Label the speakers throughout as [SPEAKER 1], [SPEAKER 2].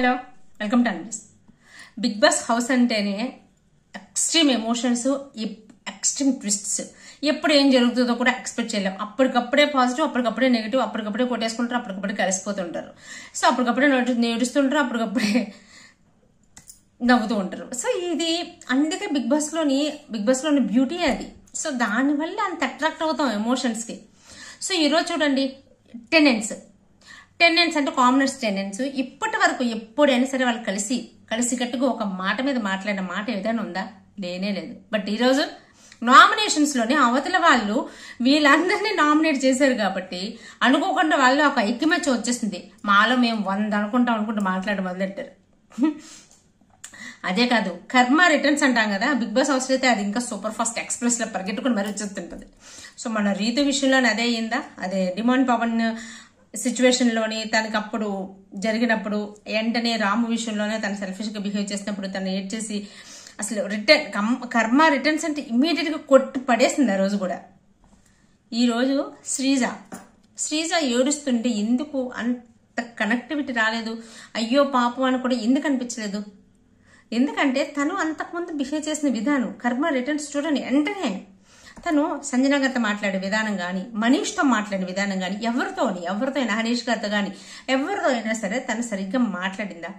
[SPEAKER 1] Hello welcome to అన్విస్. Big Boss house అంటేనే extreme emotions, extreme twists. ఎప్పుడు ఏం జరుగుతుందో కూడా ఎక్స్పెక్ట్ చేయలేం. అప్పటికప్పుడే పాజిటివ్, అప్పటికప్పుడే నెగిటివ్, అప్పటికప్పుడే కొట్టేసుకుంటారు, అప్పటికప్పుడే కలిసిపోతుంటారు. సో అప్పటికప్పుడే నేడుస్తుంటారు, అప్పటికప్పుడే నవ్వుతూ ఉంటారు. సో ఇది అందుకే బిగ్ బాస్ లోని బ్యూటీ అది. సో దానివల్ల అంత అట్రాక్ట్ అవుతాం ఎమోషన్స్ కి. సో ఈరోజు చూడండి, టెనెంట్స్ అంటే కామనర్స్ టెనెంట్స్ ఇప్పటి వరకు ఎప్పుడైనా సరే వాళ్ళు కలిసికట్టుగా ఒక మాట మీద మాట్లాడిన మాట ఏదైనా ఉందా? లేనే లేదు. బట్ ఈరోజు నామినేషన్స్ లోనే అవతల వాళ్ళు వీళ్ళందరినీ నామినేట్ చేశారు కాబట్టి అనుకోకుండా వాళ్ళు ఒక ఐక్యమత్యం వచ్చేసింది. మాలో మేము 100 అనుకుంటా మాట్లాడడం మొదలెట్టారు. అదే కాదు, కర్మ రిటర్న్స్ అంటాం కదా, బిగ్ బాస్ హౌస్ అయితే అది ఇంకా సూపర్ ఫాస్ట్ ఎక్స్ప్రెస్ లో పరిగెట్టుకుని మరి వచ్చేస్తుంటది. సో మన రీతు విషయంలోనే అదే అయిందా? అదే డిమాండ్ పవన్ సిచ్యువేషన్ లోని తనకి అప్పుడు జరిగినప్పుడు వెంటనే రాము విషయంలోనే తను సెల్ఫిష్ గా బిహేవ్ చేసినప్పుడు తను ఏడ్ చేసి అసలు కర్మ రిటర్న్స్ అంటే ఇమ్మీడియట్ గా కొట్టి పడేసింది ఆ రోజు కూడా. ఈ రోజు శ్రీజ ఏడుస్తుంటే ఎందుకు అంత కనెక్టివిటీ రాలేదు? అయ్యో పాపం అని కూడా ఎందుకు అనిపించలేదు? ఎందుకంటే తను అంతకుముందు బిహేవ్ చేసిన విధానం, కర్మ రిటర్న్స్ చూడండి, వెంటనే తను సంజన గారితో మాట్లాడే విధానం కానీ, మనీష్తో మాట్లాడే విధానం కానీ, ఎవరితో అయినా, హరీష్ గారితో కానీ ఎవరితో అయినా సరే తను సరిగ్గా మాట్లాడిందా?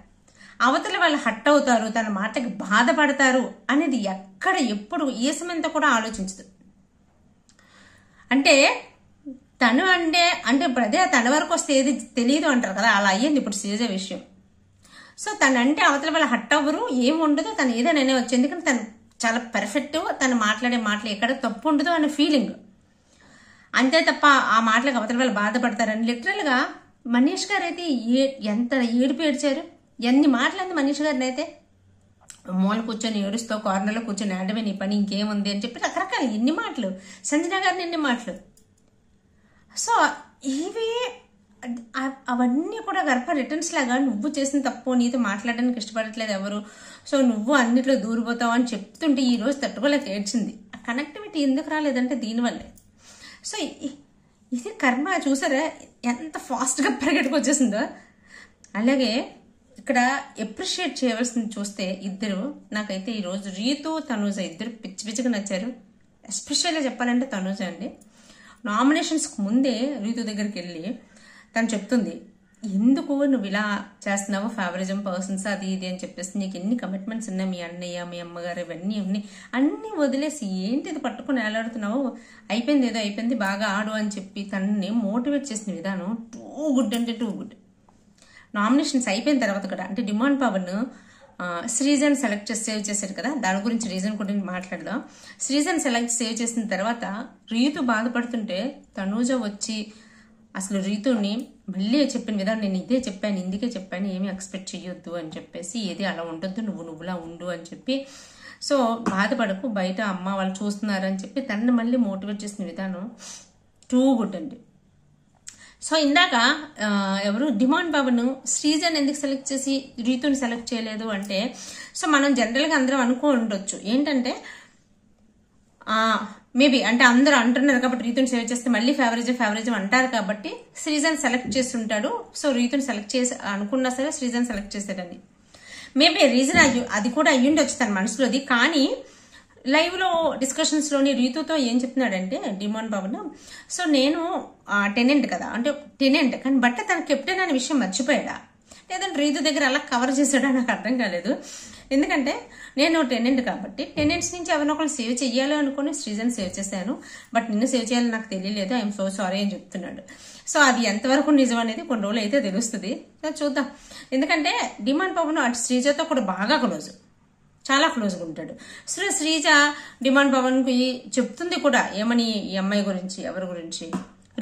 [SPEAKER 1] అవతల వాళ్ళు హట్ అవుతారు, తన మాటకి బాధపడతారు అనేది ఎక్కడ ఎప్పుడు ఏ సమయంతో కూడా ఆలోచించదు. అంటే తను అంటే ప్రదే తన వరకు వస్తే ఏది తెలియదు అంటారు కదా, అలా అయ్యింది ఇప్పుడు శ్రీజ విషయం. సో తనంటే అవతల వాళ్ళు హట్ అవ్వరు, ఏమి ఉండదు, తను ఏదైనా వచ్చి, ఎందుకంటే తను చాలా పర్ఫెక్ట్, తను మాట్లాడే మాటలు ఎక్కడ తప్పు ఉండదు అనే ఫీలింగ్. అంతే తప్ప ఆ మాటలకు అవతల వాళ్ళు బాధపడతారని లిటరల్ గా మనీష్ గారు అయితే ఎంత ఏడుపు ఏడ్చారు, ఎన్ని మాటలంది మనీష్ గారిని అయితే. మూల కూర్చొని ఏడుస్తూ కార్నర్లో కూర్చొని ఆడమే నీ పని ఇంకేముంది అని చెప్పి రకరకాల ఎన్ని మాటలు, సంజన గారిని ఎన్ని మాటలు. సో ఇవి అవన్నీ కూడా గర్భ రిటర్న్స్ లాగా, నువ్వు చేసిన తప్పు, నీతో మాట్లాడడానికి ఇష్టపడట్లేదు ఎవరు, సో నువ్వు అన్నిట్లో దూరిపోతావు అని చెప్తుంటే ఈ రోజు తట్టుకోలేక ఏడ్చింది. ఆ కనెక్టివిటీ ఎందుకు రాలేదంటే దీనివల్లే. సో ఇది కర్మ చూసారా ఎంత ఫాస్ట్గా పరిగెట్టుకు వచ్చేసిందో. అలాగే ఇక్కడ ఎప్రిషియేట్ చేయవలసింది చూస్తే ఇద్దరు, నాకైతే ఈరోజు రీతు తనూజ ఇద్దరు పిచ్చిగా నచ్చారు. ఎస్పెషల్గా చెప్పాలంటే తనూజ అండి. నామినేషన్స్కి ముందే రీతు దగ్గరికి వెళ్ళి తను చెప్తుంది, ఎందుకు నువ్వు ఇలా చేస్తున్నావు, ఫేవరిజం పర్సన్స్ అది ఇది అని చెప్పేసి, నీకు ఎన్ని కమిట్మెంట్స్ ఉన్నాయి, మీ అన్నయ్య మీ అమ్మగారు ఇవన్నీ ఉన్నాయి, అన్నీ వదిలేసి ఏంటి ఇది పట్టుకుని ఏలాడుతున్నావు, అయిపోయింది ఏదో అయిపోయింది, బాగా ఆడు అని చెప్పి తనని మోటివేట్ చేసిన విధానం టూ గుడ్ అంటే టూ గుడ్. నామినేషన్స్ అయిపోయిన తర్వాత కూడా అంటే డిమాండ్ పవన్ శ్రీజన్ సెలెక్ట్ చేసి సేవ్ చేశాడు కదా, దాని గురించి రీజన్ కూడా మాట్లాడదాం. శ్రీజన్ సేవ్ చేసిన తర్వాత రీతు బాధపడుతుంటే తనూజ వచ్చి అసలు రీతుని మళ్ళీ చెప్పిన విధానం, నేను ఇదే చెప్పాను, ఇందుకే చెప్పాను, ఏమీ ఎక్స్పెక్ట్ చెయ్యొద్దు అని చెప్పేసి, ఏది అలా ఉండొద్దు, నువ్వులా ఉండు అని చెప్పి, సో బాధపడకు, బయట అమ్మ వాళ్ళు చూస్తున్నారని చెప్పి తనని మళ్ళీ మోటివేట్ చేసిన విధానం టూ గుడ్ అండి. సో ఇందాక ఎవరు డిమాండ్ పవన్ శ్రీజన్ ఎందుకు సెలెక్ట్ చేసి రీతుని సెలెక్ట్ చేయలేదు అంటే, సో మనం జనరల్గా అందరం అనుకో ఉండొచ్చు ఏంటంటే, మేబీ అంటే అందరూ అంటున్నారు కాబట్టి రీతుని సేవ్ చేస్తే మళ్ళీ ఫేవరిజం అంటారు కాబట్టి శ్రీజన్ సెలెక్ట్ చేస్తుంటాడు. సో రీతుని సెలెక్ట్ చేసి అనుకున్నా సరే శ్రీజన్ సెలెక్ట్ చేశాడని మేబీ రీజన్ అది కూడా అయ్యుండొచ్చు తన మనసులోది. కానీ లైవ్ లో డిస్కషన్స్ లోని రీతుతో ఏం చెప్తున్నాడంటే డిమాండ్ పవన్, సో నేను టెనెంట్ కదా, అంటే టెనెంట్ కానీ బట్ తన కెప్టెన్ అనే విషయం మర్చిపోయాడా, లేదంటే రీతు దగ్గర అలా కవర్ చేశాడా నాకు అర్థం కాలేదు. ఎందుకంటే నేను టెనెంట్ కాబట్టి టెనెంట్స్ నుంచి ఎవరినో ఒకళ్ళు సేవ్ చెయ్యాలి అనుకుని శ్రీజన్ సేవ్ చేశాను, బట్ నిన్ను సేవ్ చేయాలని నాకు తెలియలేదు, ఐఎమ్ సో సారీ అని చెప్తున్నాడు. సో అది ఎంతవరకు నిజం అనేది కొన్ని రోజులు అయితే తెలుస్తుంది, చూద్దాం. ఎందుకంటే డిమాండ్ పవన్ అటు శ్రీజతో కూడా బాగా చాలా క్లోజ్గా ఉంటాడు. సో శ్రీజ డిమాండ్ పవన్ కి చెప్తుంది కూడా ఏమని, ఈ అమ్మాయి గురించి, ఎవరి గురించి,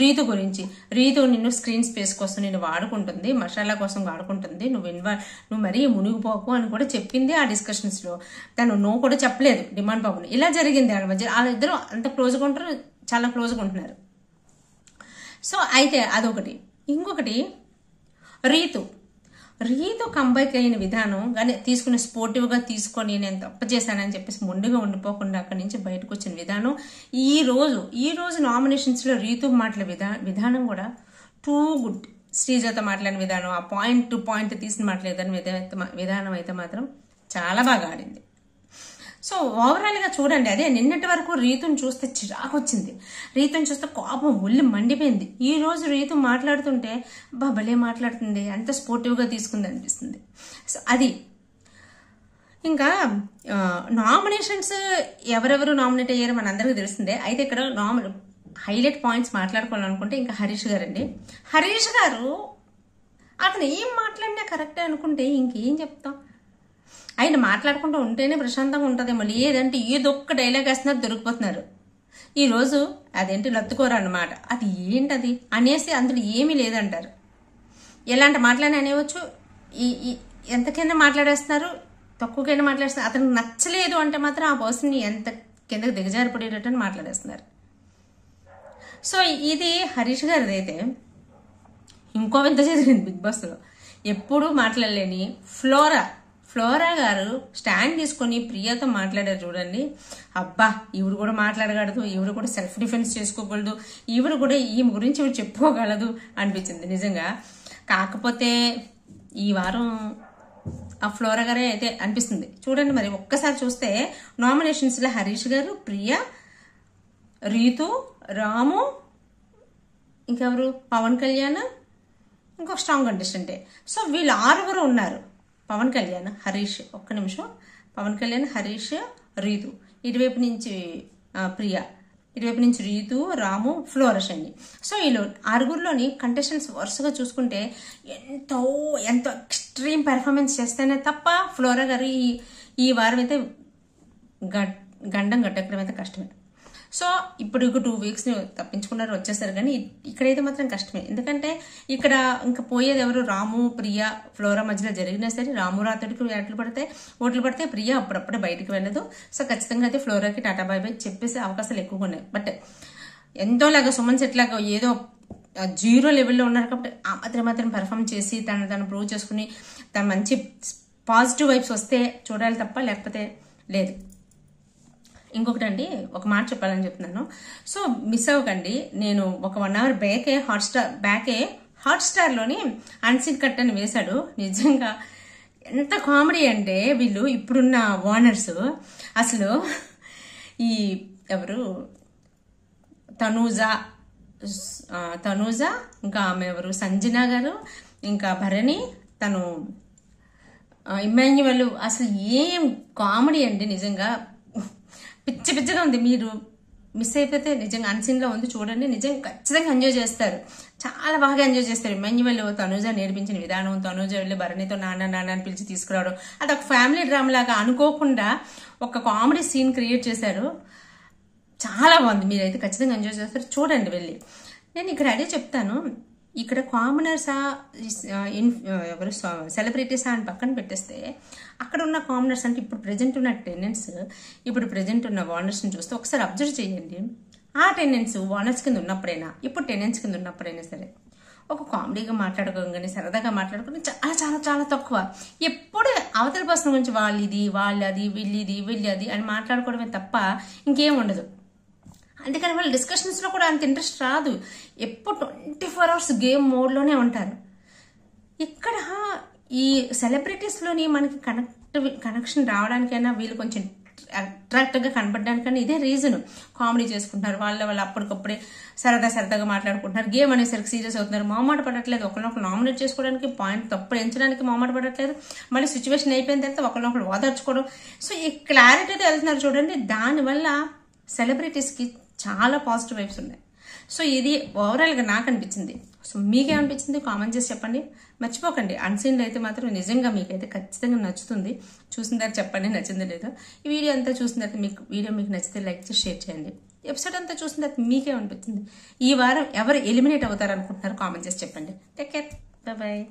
[SPEAKER 1] రీతు గురించి. రీతు నిన్ను స్క్రీన్ స్పేస్ కోసం నేను వాడుకుంటుంది, మసాలా కోసం వాడుకుంటుంది, నువ్వు మరీ మునిగిపోకు అని కూడా చెప్పింది ఆ డిస్కషన్స్ లో. తను నో కూడా చెప్పలేదు డిమాండ్ పవన్. ఇలా జరిగింది వాళ్ళ మధ్య, వాళ్ళిద్దరూ అంత క్లోజ్గా ఉంటారు, చాలా క్లోజ్గా ఉంటున్నారు. సో అయితే అదొకటి. ఇంకొకటి రీతు కంబైక్ అయిన విధానం కానీ తీసుకుని స్పోర్టివ్ గా తీసుకొని నేను తప్పు చేశానని చెప్పేసి మొండిగా ఉండిపోకుండా అక్కడి నుంచి బయటకు వచ్చిన విధానం, ఈ రోజు నామినేషన్స్ లో రీతు మాటల విధానం కూడా టూ గుడ్. శ్రీజతో మాట్లాడిన విధానం, ఆ పాయింట్ టు పాయింట్ తీసిన మాట్లాడిన విధానం అయితే మాత్రం చాలా బాగా ఆడింది. సో ఓవరాల్గా చూడండి, అదే నిన్నటి వరకు రీతుని చూస్తే చిరాకు వచ్చింది, రీతుని చూస్తే కోపం ఒళ్ళు మండిపోయింది. ఈ రోజు రీతు మాట్లాడుతుంటే భలే మాట్లాడుతుంది, అంత స్పోర్టివ్గా తీసుకుంది అనిపిస్తుంది. సో అది ఇంకా నామినేషన్స్ ఎవరెవరు నామినేట్ అయ్యారో మనందరికీ తెలిసిందే. అయితే ఇక్కడ హైలైట్ పాయింట్స్ మాట్లాడుకోవాలనుకుంటే ఇంకా హరీష్ గారు అండి. హరీష్ గారు అతను ఏం మాట్లాడినా కరెక్టే అనుకుంటే ఇంకేం చెప్తాం. ఆయన మాట్లాడుకుంటూ ఉంటేనే ప్రశాంతంగా ఉంటుందేమో, లేదంటే ఏదొక్క డైలాగ్ వేస్తున్నారు దొరికిపోతున్నారు. ఈరోజు అదేంటి లత్తుకోరు అన్నమాట, అది ఏంటది అనేసి అందులో ఏమీ లేదంటారు. ఎలాంటి మాట్లాడి అనేవచ్చు, ఎంతకైనా మాట్లాడేస్తున్నారు, తక్కువకైనా మాట్లాడేస్తున్నారు. అతనికి నచ్చలేదు అంటే మాత్రం ఆ పర్సన్ని ఎంత కిందకి దిగజారిపడేటట్టు మాట్లాడేస్తున్నారు. సో ఇది హరీష్ గారిది. అయితే ఇంకో వింత జరిగింది బిగ్ బాస్లో, ఎప్పుడూ మాట్లాడలేని ఫ్లోరా గారు స్టాండ్ తీసుకొని ప్రియాతో మాట్లాడారు చూడండి. అబ్బా ఈవిడ కూడా మాట్లాడగలదు, ఈవిడ కూడా సెల్ఫ్ డిఫెన్స్ చేసుకోగలదు, ఈవిడ కూడా ఈమె గురించి ఈవిడ చెప్పుకోగలదు అనిపించింది నిజంగా. కాకపోతే ఈ వారం ఆ ఫ్లోరా గారే అయితే అనిపిస్తుంది. చూడండి మరి ఒక్కసారి చూస్తే నామినేషన్స్లో హరీష్ గారు, ప్రియా, రీతు, రాము, ఇంకెవరు, పవన్ కళ్యాణ్, ఇంకొక స్ట్రాంగ్ కంటెస్టెంటే. సో వీళ్ళు 6 ఉన్నారు. పవన్ కళ్యాణ్, హరీష్, ఒక్క నిమిషం, పవన్ కళ్యాణ్, హరీష్, రీతు, ఇటువైపు నుంచి ప్రియా, ఇటువైపు నుంచి రీతు, రాము, ఫ్లోరా శని. సో వీళ్ళు 6లోని కంటెస్టెంట్స్ వరుసగా చూసుకుంటే ఎంతో ఎక్స్ట్రీమ్ పెర్ఫార్మెన్స్ చేస్తేనే తప్ప ఫ్లోరా గారు ఈ వారం అయితే గండం గట్టెక్కడం అయితే కష్టమే. సో ఇప్పుడు 2 వీక్స్ తప్పించుకున్నారు, వచ్చేసారు. కానీ ఇక్కడైతే మాత్రం కష్టమే. ఎందుకంటే ఇక్కడ ఇంకా పోయేది ఎవరు, రాము, ప్రియా, ఫ్లోరా మధ్యలో జరిగినా సరే రాము రాత్రికి ఓట్లు పడితే ప్రియా అప్పుడప్పుడే బయటకు వెళ్ళదు. సో ఖచ్చితంగా అయితే ఫ్లోరాకి టాటా బాయ్ బాయ్ చెప్పేసే అవకాశాలు ఎక్కువగా ఉన్నాయి. బట్ ఎంతోలాగా సుమన్ సెట్ లాగా ఏదో 0 లెవెల్లో ఉన్నారు కాబట్టి ఆ మాత్రం పెర్ఫామ్ చేసి తను ప్రూవ్ చేసుకుని తను మంచి పాజిటివ్ వైబ్స్ వస్తే చూడాలి తప్ప లేకపోతే లేదు. ఇంకొకటి అండి, ఒక మాట చెప్పాలని చెప్తున్నాను. సో మిస్ అవ్వకండి, నేను ఒక 1 అవర్ బ్యాకే హాట్స్టార్లోని అన్సీన్ కట్ అని వేశాడు. నిజంగా ఎంత కామెడీ అంటే వీళ్ళు ఇప్పుడున్న ఓనర్స్ అసలు ఈ ఎవరు తనూజ ఇంకా ఆమె ఎవరు సంజన గారు, ఇంకా భరణి, తను ఇమాన్యువల్, అసలు ఏం కామెడీ అండి. నిజంగా పిచ్చిగా ఉంది. మీరు మిస్ అయిపోతే నిజంగా అన్సీన్లో ఉంది చూడండి, నిజంగా ఖచ్చితంగా ఎంజాయ్ చేస్తారు, చాలా బాగా ఎంజాయ్ చేస్తారు. ఇమాన్యువల్ తనూజ నేర్పించిన విధానం, తనూజ వెళ్ళి భరణితో నాన్న అని పిలిచి తీసుకురావడం, అది ఒక ఫ్యామిలీ డ్రామా లాగా అనుకోకుండా ఒక కామెడీ సీన్ క్రియేట్ చేశారు. చాలా బాగుంది, మీరైతే ఖచ్చితంగా ఎంజాయ్ చేస్తారు, చూడండి వెళ్ళి. నేను ఇక్కడ అదే చెప్తాను, ఇక్కడ కామనర్సా ఎవరు సెలబ్రిటీసా అని పక్కన పెట్టేస్తే అక్కడ ఉన్న కామనర్స్ అంటే ఇప్పుడు ప్రజెంట్ ఉన్న టెనెంట్స్, ఇప్పుడు ప్రజెంట్ ఉన్న ఓనర్స్ని చూస్తే ఒకసారి అబ్జర్వ్ చేయండి. ఆ టెనెంట్స్ ఓనర్స్ కింద ఉన్నప్పుడైనా ఇప్పుడు టెనెంట్స్ కింద ఉన్నప్పుడైనా సరే ఒక కామెడీగా మాట్లాడుకోగానే సరదాగా మాట్లాడుకుని చాలా చాలా చాలా తక్కువ. ఎప్పుడు అవతల పర్సన్ గురించి వాళ్ళది వీళ్ళది అని మాట్లాడుకోవడమే తప్ప ఇంకేం ఉండదు. అందుకని వాళ్ళ డిస్కషన్స్లో కూడా అంత ఇంట్రెస్ట్ రాదు. ఎప్పుడు 24 అవర్స్ గేమ్ మోడ్లోనే ఉంటారు. ఇక్కడ ఈ సెలబ్రిటీస్లోని మనకి కనెక్షన్ రావడానికైనా వీళ్ళు కొంచెం అట్రాక్టివ్గా కనపడడానికైనా ఇదే రీజన్. కామెడీ చేసుకుంటున్నారు, వాళ్ళు అప్పటికప్పుడే సరదాగా మాట్లాడుకుంటున్నారు. గేమ్ అనేసరికి సీరియస్ అవుతున్నారు, మొహమాట పడట్లేదు, ఒకరినొకరు నామినేట్ చేసుకోవడానికి, పాయింట్ తప్పుడు ఎంచడానికి మొహమాట పడట్లేదు. మళ్ళీ సిచ్యువేషన్ అయిపోయిన తర్వాత ఒకరినొకరు ఓదార్చుకోవడం. సో ఈ క్లారిటీతో వెళ్తున్నారు చూడండి. దానివల్ల సెలబ్రిటీస్కి చాలా పాజిటివ్ వైబ్స్ ఉన్నాయి. సో ఇది ఓవరాల్గా నాకు అనిపించింది. సో మీకేమనిపించింది కామెంట్ చేసి చెప్పండి. మర్చిపోకండి, అన్సీన్లో అయితే మాత్రం నిజంగా మీకైతే ఖచ్చితంగా నచ్చుతుంది. చూసిన తర్వాత చెప్పండి నచ్చిందో లేదో. ఈ వీడియో అంతా చూసిన తర్వాత వీడియో మీకు నచ్చితే లైక్ చేసి షేర్ చేయండి. ఎపిసోడ్ అంతా చూసిన తర్వాత మీకేమనిపించింది, ఈ వారం ఎవరు ఎలిమినేట్ అవుతారు అనుకుంటున్నారు కామెంట్ చేసి చెప్పండి. Take care, bye bye.